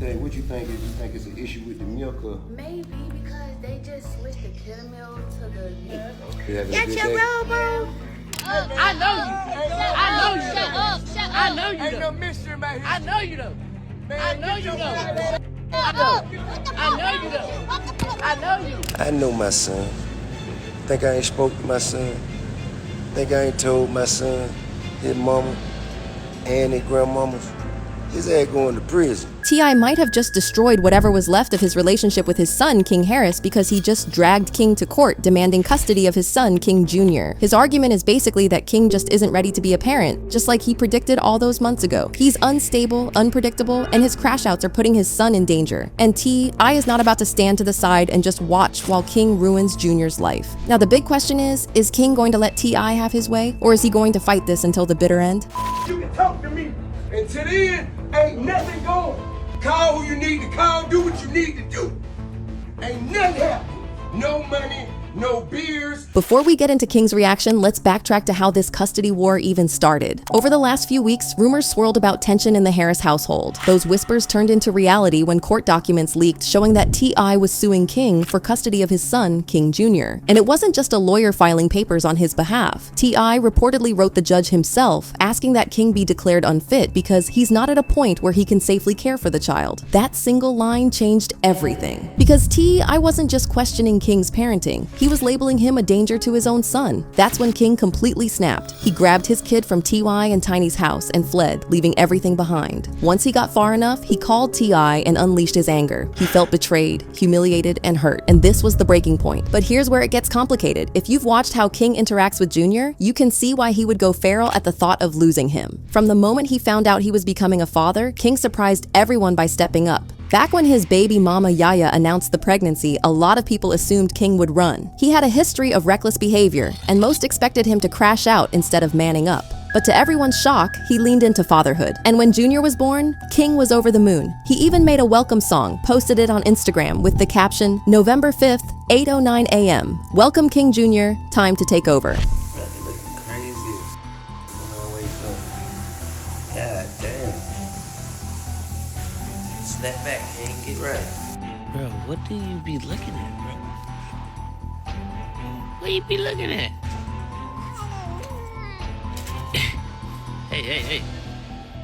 think? What you think? You think it's an issue with the milk or? Maybe because they just switched the caramel to the milk. Okay. Got your robe on? I know you. I know you. Shut up. Shut up. I know you. Ain't no mystery about here. I know you though. I know you though. I know you though. I know you. I know my son. Think I ain't spoke to my son. Think I ain't told my son, his mama, and his grandmamas. His ass going to prison. T.I. might have just destroyed whatever was left of his relationship with his son, King Harris, because he just dragged King to court, demanding custody of his son, King Jr. His argument is basically that King just isn't ready to be a parent, just like he predicted all those months ago. He's unstable, unpredictable, and his crash outs are putting his son in danger. And T.I. is not about to stand to the side and just watch while King ruins Jr.'s life. Now the big question is King going to let T.I. have his way, or is he going to fight this until the bitter end? You can talk to me. Until then, ain't nothing going. Call who you need to call, do what you need to do. Ain't nothing happening. No money, no beers. Before we get into King's reaction, let's backtrack to how this custody war even started. Over the last few weeks, rumors swirled about tension in the Harris household. Those whispers turned into reality when court documents leaked showing that T.I. was suing King for custody of his son, King Jr. And it wasn't just a lawyer filing papers on his behalf. T.I. reportedly wrote the judge himself, asking that King be declared unfit because he's not at a point where he can safely care for the child. That single line changed everything. Because T.I. wasn't just questioning King's parenting. He was labeling him a danger to his own son. That's when King completely snapped. He grabbed his kid from T.Y. and Tiny's house and fled, leaving everything behind. Once he got far enough, he called T.I. and unleashed his anger. He felt betrayed, humiliated, and hurt, and this was the breaking point. But here's where it gets complicated. If you've watched how King interacts with Jr., you can see why he would go feral at the thought of losing him. From the moment he found out he was becoming a father, King surprised everyone by stepping up. Back when his baby mama Yaya announced the pregnancy, a lot of people assumed King would run. He had a history of reckless behavior, and most expected him to crash out instead of manning up. But to everyone's shock, he leaned into fatherhood. And when Jr. was born, King was over the moon. He even made a welcome song, posted it on Instagram with the caption, November 5th, 8:09 a.m. Welcome King Jr., time to take over. Snap back, King. Get right. Bro, what do you be looking at, bro? What you be looking at? Hey.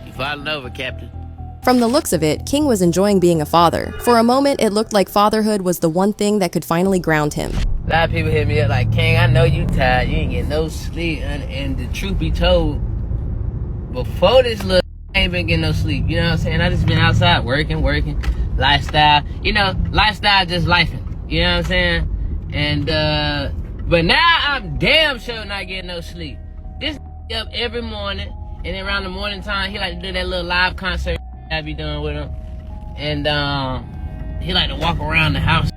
You falling over, Captain. From the looks of it, King was enjoying being a father. For a moment, it looked like fatherhood was the one thing that could finally ground him. A lot of people hit me up like, King, I know you tired. You ain't getting no sleep. And the truth be told, before this little I ain't been getting no sleep, you know what I'm saying? I just been outside working, lifestyle, lifestyle just lifing, you know what I'm saying? And, but now I'm damn sure not getting no sleep. This up every morning, and then around the morning time, he like to do that little live concert I be doing with him. And, he like to walk around the house.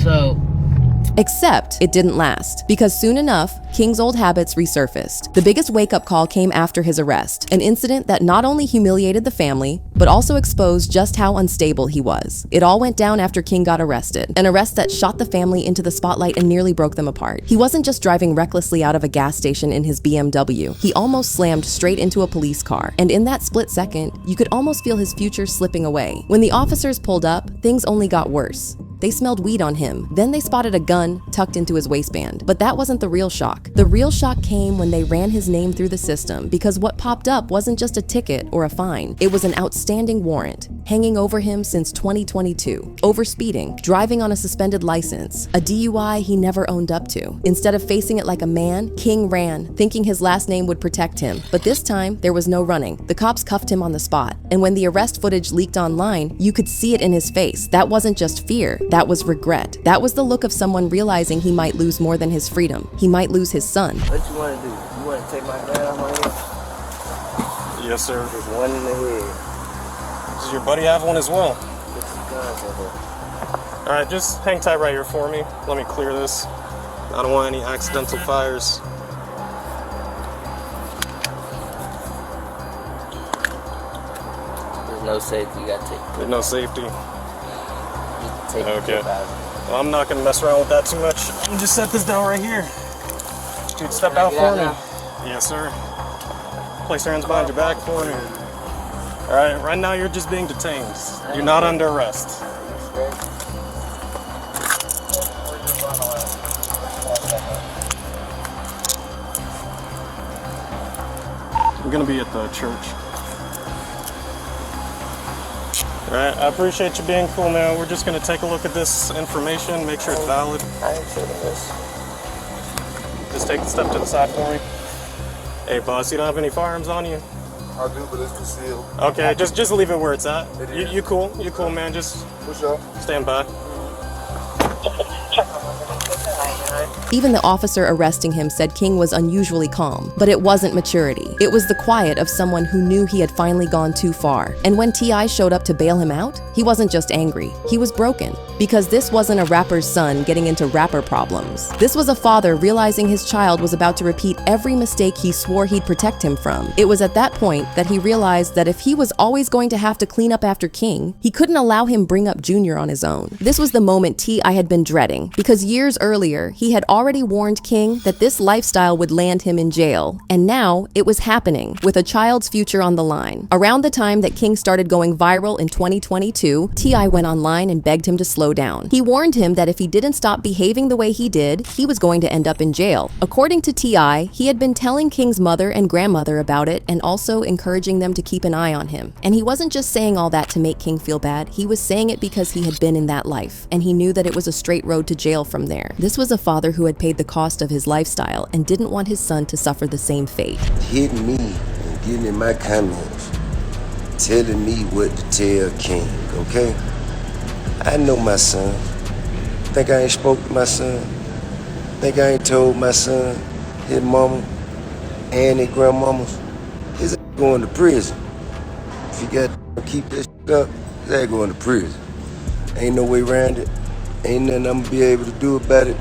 So, Except it didn't last, because soon enough, King's old habits resurfaced. The biggest wake-up call came after his arrest, an incident that not only humiliated the family, but also exposed just how unstable he was. It all went down after King got arrested, an arrest that shot the family into the spotlight and nearly broke them apart. He wasn't just driving recklessly out of a gas station in his BMW, he almost slammed straight into a police car, and in that split second, you could almost feel his future slipping away. When the officers pulled up, things only got worse. They smelled weed on him, then they spotted a gun tucked into his waistband. But that wasn't the real shock. The real shock came when they ran his name through the system, because what popped up wasn't just a ticket or a fine. It was an outstanding warrant, hanging over him since 2022. Overspeeding, driving on a suspended license, a DUI he never owned up to. Instead of facing it like a man, King ran, thinking his last name would protect him. But this time, there was no running. The cops cuffed him on the spot. And when the arrest footage leaked online, you could see it in his face. That wasn't just fear. That was regret. That was the look of someone realizing he might lose more than his freedom. He might lose his son. What you want to do? You want to take my gun off my head? Yes, sir. There's one in the head. Does your buddy have one as well? Get some guns in here. All right, just hang tight right here for me. Let me clear this. I don't want any accidental fires. There's no safety. You got to take. There's no safety. Take Okay. Well, I'm not gonna mess around with that too much. I'm just set this down right here. Dude, step out for me. Yes, sir. Place your hands behind your back for me. All right, right now you're just being detained. You're not under arrest. I'm gonna be at the church. All right, I appreciate you being cool, man. We're just gonna take a look at this information, make sure it's valid. I ain't sure this. Just take the step to the side for me. Hey, boss, you don't have any firearms on you? I do, but it's concealed. Okay, just leave it where it's at. It You cool? You cool, man? Just What's up? stand by. Even the officer arresting him said King was unusually calm, but it wasn't maturity. It was the quiet of someone who knew he had finally gone too far. And when T.I. showed up to bail him out, he wasn't just angry, he was broken. Because this wasn't a rapper's son getting into rapper problems. This was a father realizing his child was about to repeat every mistake he swore he'd protect him from. It was at that point that he realized that if he was always going to have to clean up after King, he couldn't allow him bring up Junior on his own. This was the moment T.I. had been dreading, because years earlier, he had already warned King that this lifestyle would land him in jail. And now, it was happening, with a child's future on the line. Around the time that King started going viral in 2022, T.I. went online and begged him to slow down. He warned him that if he didn't stop behaving the way he did, he was going to end up in jail. According to T.I., he had been telling King's mother and grandmother about it and also encouraging them to keep an eye on him. And he wasn't just saying all that to make King feel bad, he was saying it because he had been in that life, and he knew that it was a straight road to jail from there. This was a father who had paid the cost of his lifestyle and didn't want his son to suffer the same fate. Hitting me and getting in my comments, telling me what to tell King, okay? I know my son. Think I ain't spoke to my son? Think I ain't told my son, his mama, and his grandmamas, his ass going to prison. If you got to keep this up, his ass going to prison. Ain't no way around it. Ain't nothing I'm gonna be able to do about it.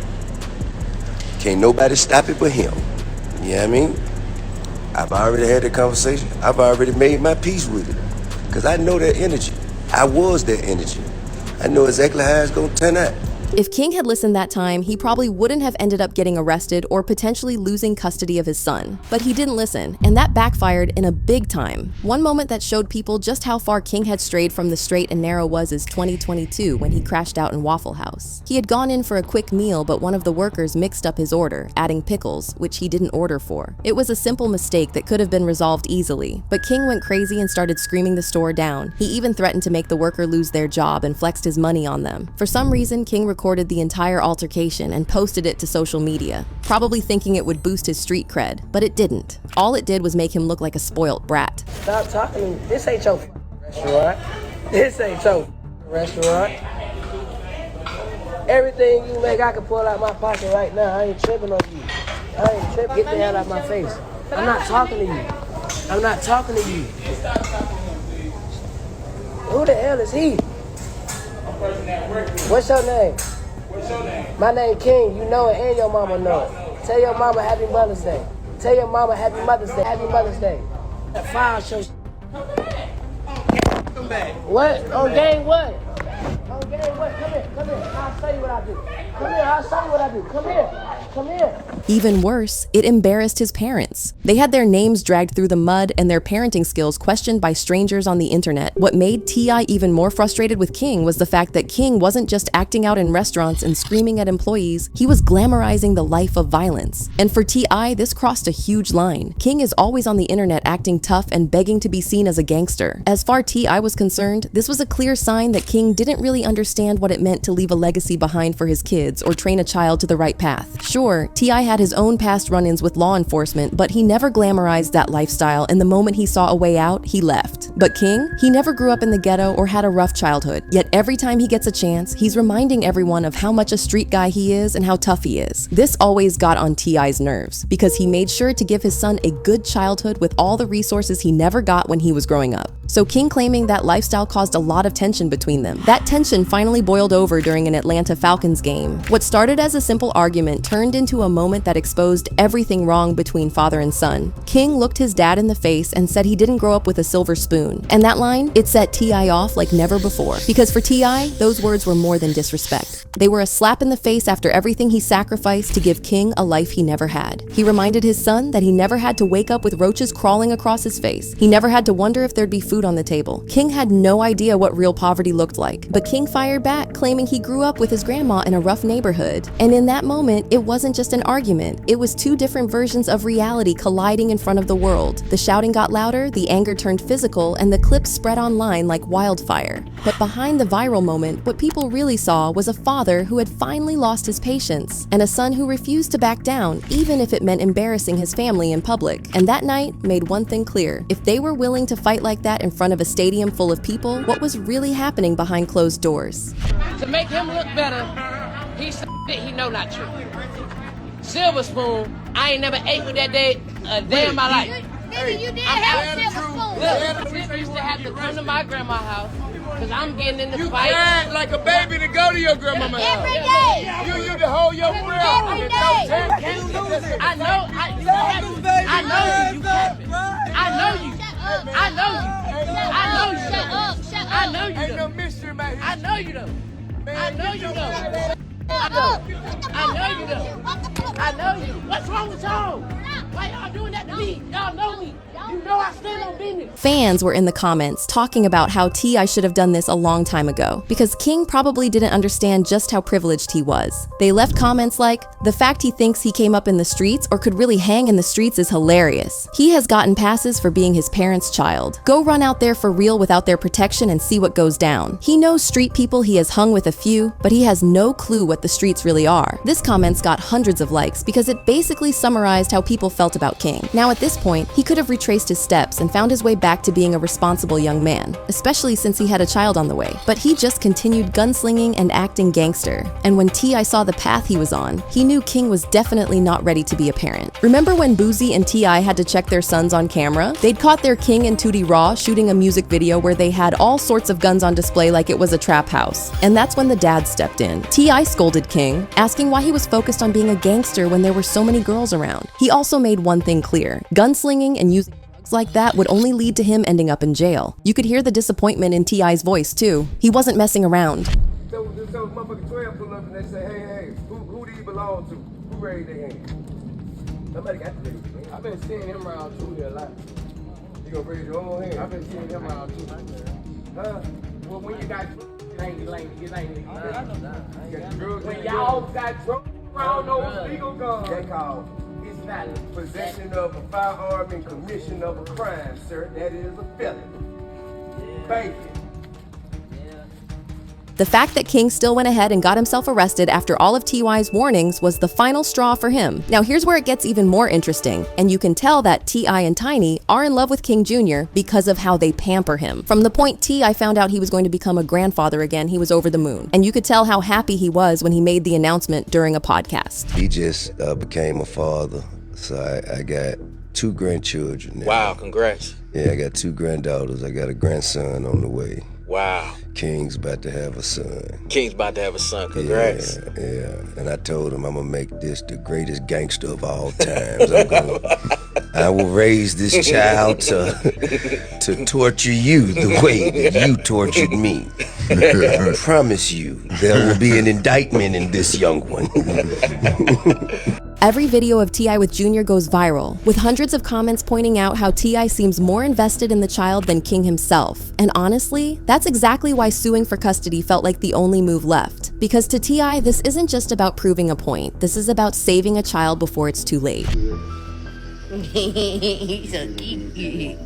Can't nobody stop it but him. You know what I mean? I've already had that conversation. I've already made my peace with it. Because I know that energy. I was that energy. I know exactly how it's gonna turn out. If King had listened that time, he probably wouldn't have ended up getting arrested or potentially losing custody of his son. But he didn't listen, and that backfired in a big time. One moment that showed people just how far King had strayed from the straight and narrow was his 2022 when he crashed out in Waffle House. He had gone in for a quick meal, but one of the workers mixed up his order, adding pickles, which he didn't order for. It was a simple mistake that could have been resolved easily, but King went crazy and started screaming the store down. He even threatened to make the worker lose their job and flexed his money on them. For some reason, King recorded the entire altercation and posted it to social media, probably thinking it would boost his street cred, but it didn't. All it did was make him look like a spoilt brat. Stop talking to me. This ain't your restaurant. This ain't your restaurant. Everything you make, I can pull out my pocket right now. I ain't tripping on you. I ain't tripping. Get the hell out of my face. I'm not talking to you. I'm not talking to you. Who the hell is he? What's your name? What's your name? My name King. You know it and your mama know it. Tell your mama Happy Mother's Day. Tell your mama Happy Mother's Day. Happy Mother's Day. That file shows. Come back. What? On game what? On game what? Come here. Come here. I'll show you what I do. Come here. I'll show you what I do. Come here. Come here. Even worse, it embarrassed his parents. They had their names dragged through the mud and their parenting skills questioned by strangers on the internet. What made T.I. even more frustrated with King was the fact that King wasn't just acting out in restaurants and screaming at employees, he was glamorizing the life of violence. And for T.I., this crossed a huge line. King is always on the internet acting tough and begging to be seen as a gangster. As far T.I. was concerned, this was a clear sign that King didn't really understand what it meant to leave a legacy behind for his kids or train a child to the right path. Sure, T.I. had his own past run-ins with law enforcement, but he never glamorized that lifestyle, and the moment he saw a way out, he left. But King, he never grew up in the ghetto or had a rough childhood, yet every time he gets a chance, he's reminding everyone of how much a street guy he is and how tough he is. This always got on T.I.'s nerves, because he made sure to give his son a good childhood with all the resources he never got when he was growing up. So King claiming that lifestyle caused a lot of tension between them. That tension finally boiled over during an Atlanta Falcons game. What started as a simple argument turned into a moment that exposed everything wrong between father and son. King looked his dad in the face and said he didn't grow up with a silver spoon. And that line, it set T.I. off like never before. Because for T.I., those words were more than disrespect. They were a slap in the face after everything he sacrificed to give King a life he never had. He reminded his son that he never had to wake up with roaches crawling across his face. He never had to wonder if there'd be food food on the table. King had no idea what real poverty looked like, but King fired back, claiming he grew up with his grandma in a rough neighborhood. And in that moment, it wasn't just an argument. It was two different versions of reality colliding in front of the world. The shouting got louder, the anger turned physical, and the clips spread online like wildfire. But behind the viral moment, what people really saw was a father who had finally lost his patience, and a son who refused to back down, even if it meant embarrassing his family in public. And that night made one thing clear: if they were willing to fight like that in front of a stadium full of people, what was really happening behind closed doors? To make him look better, he said he know not true. Silver spoon, I ain't never ate with that day a day in my life. Nigga, you did have a silver spoon. Look, Tip used to have to come to my grandma's house, because I'm getting in the You fight. cried like a baby to go to your grandmama's house. Every day. You used to hold your breath. Every day. I know you capping. I know you. I know you. Shut up. Shut up. I know you. Ain't no mystery, man. I know you though. I know you though. Shut up. I know you though. I know you. What's wrong with y'all? Why y'all doing that to me? Y'all know me. You know I stand on business. Fans were in the comments talking about how T.I. should have done this a long time ago, because King probably didn't understand just how privileged he was. They left comments like, "The fact he thinks he came up in the streets or could really hang in the streets is hilarious. He has gotten passes for being his parents' child. Go run out there for real without their protection and see what goes down. He knows street people, he has hung with a few, but he has no clue what the streets really are." This comments got hundreds of likes because it basically summarized how people felt about King. Now at this point, he could have retraced his steps and found his way back to being a responsible young man, especially since he had a child on the way. But he just continued gunslinging and acting gangster. And when T.I. saw the path he was on, he knew King was definitely not ready to be a parent. Remember when Boozy and T.I. had to check their sons on camera? They'd caught their King and Tootie Raw shooting a music video where they had all sorts of guns on display like it was a trap house. And that's when the dad stepped in. T.I. scolded King, asking why he was focused on being a gangster when there were so many girls around. He also made one thing clear: gunslinging and using drugs like that would only lead to him ending up in jail. You could hear the disappointment in T.I.'s voice too. He wasn't messing around. So motherfucking 12 pull up and they say, hey, who do you belong to? Who raised their hand? Somebody got to raise their hand. I've been seeing him around too here a lot. You gonna raise your own hand? I've been seeing him around too. Huh? Well, when you got you ain't Drugs when in the y'all gun. got drunk around those legal guns, That called it's not possession of a firearm and commission of a crime, sir. That is a felony. Thank you. The fact that King still went ahead and got himself arrested after all of T.Y.'s warnings was the final straw for him. Now here's where it gets even more interesting, and you can tell that T.I. and Tiny are in love with King Jr. because of how they pamper him. From the point T.I. found out he was going to become a grandfather again, he was over the moon. And you could tell how happy he was when he made the announcement during a podcast. He just became a father, so I got 2 grandchildren now. Wow, congrats. Yeah, I got 2 granddaughters. I got a grandson on the way. Wow. King's about to have a son. King's about to have a son. Congrats. Yeah. And I told him I'm gonna make this the greatest gangster of all times. I will raise this child to torture you the way that you tortured me. I promise you, there will be an indictment in this young one. Every video of T.I. with Jr. goes viral, with hundreds of comments pointing out how T.I. seems more invested in the child than King himself. And honestly, that's exactly why suing for custody felt like the only move left. Because to T.I., this isn't just about proving a point. This is about saving a child before it's too late. He's so cute.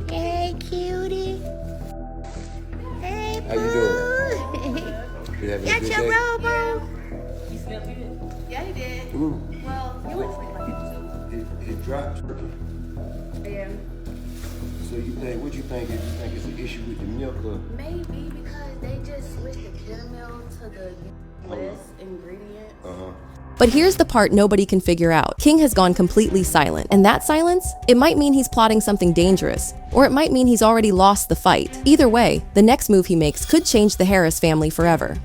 Hey, cutie. Hey, How you doing? You having a got good your day? robo. Yeah, he did. Ooh, Well, you went to sleep like that it dropped. too. Yeah. So what you think it's an issue with the milk or? Maybe because they just switched the caramel to the less ingredients. But here's the part nobody can figure out. King has gone completely silent, and that silence, it might mean he's plotting something dangerous, or it might mean he's already lost the fight. Either way, the next move he makes could change the Harris family forever.